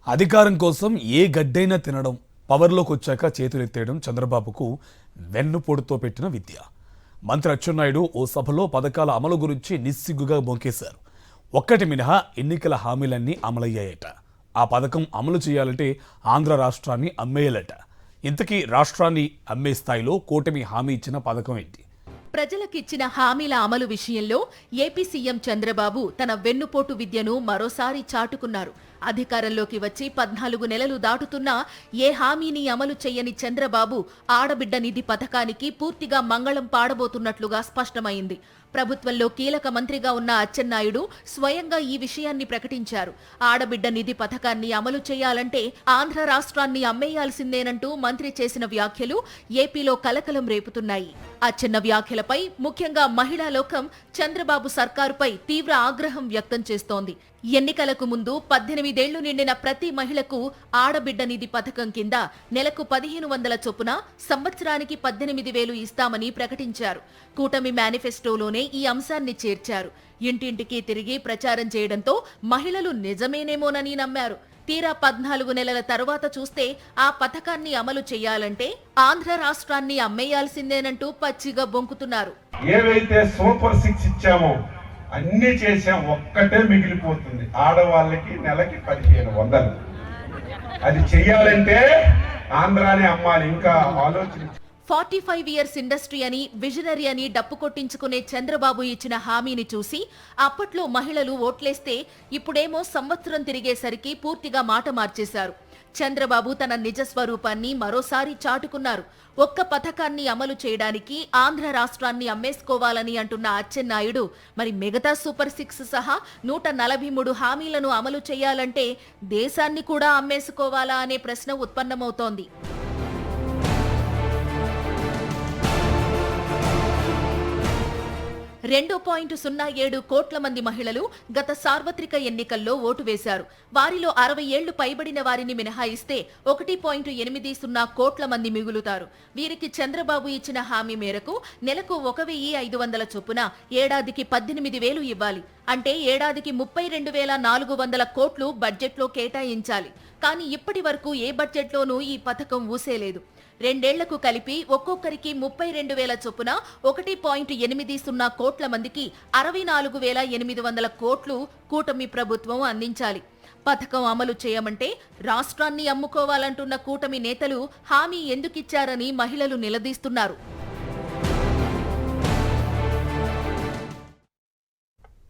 అధికారం కోసం ఏ గడ్డైనా తినడం, పవర్లోకి వచ్చాక చేతులెత్తేయడం చంద్రబాబుకు వెన్నుపోటుతో పెట్టిన విద్య. మంత్రి అచ్చెన్నాయుడు ఓ సభలో పథకాల అమలు గురించి నిస్సిగ్గుగా బొంకేశారు. ఒక్కటి మినహా ఎన్నికల హామీలన్నీ అమలయ్యాయట. ఆ పథకం అమలు చేయాలంటే ఆంధ్ర రాష్ట్రాన్ని అమ్మేయాలట. ఇంతకీ రాష్ట్రాన్ని అమ్మే స్థాయిలో కూటమి హామీ ఇచ్చిన పథకం ఏంటి? ప్రజలకిచ్చిన హామీల అమలు విషయంలో ఏపీ సీఎం చంద్రబాబు తన వెన్నుపోటు విద్యను మరోసారి చాటుకున్నారు. అధికారంలోకి వచ్చి 14 నెలలు దాటుతున్నా ఏ హామీని అమలు చేయని చంద్రబాబు ఆడబిడ్డ నిధి పథకానికి పూర్తిగా మంగళం పాడబోతున్నట్లుగా స్పష్టమైంది. ప్రభుత్వంలో కీలక మంత్రిగా ఉన్న అచ్చెన్నాయుడు స్వయంగా ఈ విషయాన్ని ప్రకటించారు. ఆడబిడ్డ నిధి పథకాన్ని అమలు చేయాలంటే ఆంధ్ర రాష్ట్రాన్ని అమ్మేయాల్సిందేనంటూ మంత్రి చేసిన వ్యాఖ్యలు ఏపీలో కలకలం రేపుతున్నాయి. అచ్చెన్న వ్యాఖ్యలపై ముఖ్యంగా మహిళా లోకం చంద్రబాబు సర్కారుపై తీవ్ర ఆగ్రహం వ్యక్తం చేస్తోంది. ఎన్నికలకు ముందు 18 ఏళ్లు నిండిన ప్రతి మహిళకు ఆడబిడ్డ నిధి పథకం కింద నెలకు 1500 చొప్పున సంవత్సరానికి 18,000 ఇస్తామని ప్రకటించారు. కూటమి మేనిఫెస్టోలోనే ఈ అంశాన్ని చేర్చారు. ఇంటింటికి తిరిగి ప్రచారం చేయడంతో మహిళలు నిజమేనేమోనని నమ్మారు. తీరా 14 నెలల తరువాత చూస్తే ఆ పథకాన్ని అమలు చేయాలంటే ఆంధ్ర రాష్ట్రాన్ని అమ్మేయాల్సిందేనంటూ పచ్చిగా బొంకుతున్నారు. ఏవైతే సూపర్ 6 ఇచ్చామో అన్ని చేసాం, ఒక్కటే మిగిలిపోతుంది. ఆడవాళ్ళకి నెలకి 1500. అది చెయ్యాలంటే ఆంధ్రాని అమ్మాలి. ఇంకా ఆలోచన 45 ఇయర్స్ ఇండస్ట్రీ అని, విజనరీ అని డప్పు కొట్టించుకునే చంద్రబాబు ఇచ్చిన హామీని చూసి అప్పట్లో మహిళలు ఓట్లేస్తే ఇప్పుడేమో సంవత్సరం తిరిగేసరికి పూర్తిగా మాట మార్చేశారు. చంద్రబాబు తన నిజ స్వరూపాన్ని మరోసారి చాటుకున్నారు. ఒక్క పథకాన్ని అమలు చేయడానికి ఆంధ్ర రాష్ట్రాన్ని అమ్మేసుకోవాలని అంటున్న అచ్చెన్నాయుడు మరి మిగతా సూపర్ 6 సహా 143 హామీలను అమలు చేయాలంటే దేశాన్ని కూడా అమ్మేసుకోవాలా అనే ప్రశ్న ఉత్పన్నమవుతోంది. 2.07 కోట్ల మంది మహిళలు గత సార్వత్రిక ఎన్నికల్లో ఓటు వేశారు. వారిలో 60 ఏళ్లు పైబడిన వారిని మినహాయిస్తే 1.80 కోట్ల మంది మిగులుతారు. వీరికి చంద్రబాబు ఇచ్చిన హామీ మేరకు నెలకు 1,500 చొప్పున ఏడాదికి 18,000 ఇవ్వాలి. అంటే ఏడాదికి 32,400 కోట్లు బడ్జెట్లో కేటాయించాలి. కానీ ఇప్పటి వరకు ఏ బడ్జెట్లోనూ ఈ పథకం ఊసేలేదు. 2 ఏళ్లకు కలిపి ఒక్కొక్కరికి 32,000 చొప్పున 1.80 కోట్ల మందికి 64,800 కోట్లు కూటమి ప్రభుత్వం అందించాలి. పథకం అమలు చేయమంటే రాష్ట్రాన్ని అమ్ముకోవాలంటున్న కూటమి నేతలు హామీ ఎందుకిచ్చారని మహిళలు నిలదీస్తున్నారు.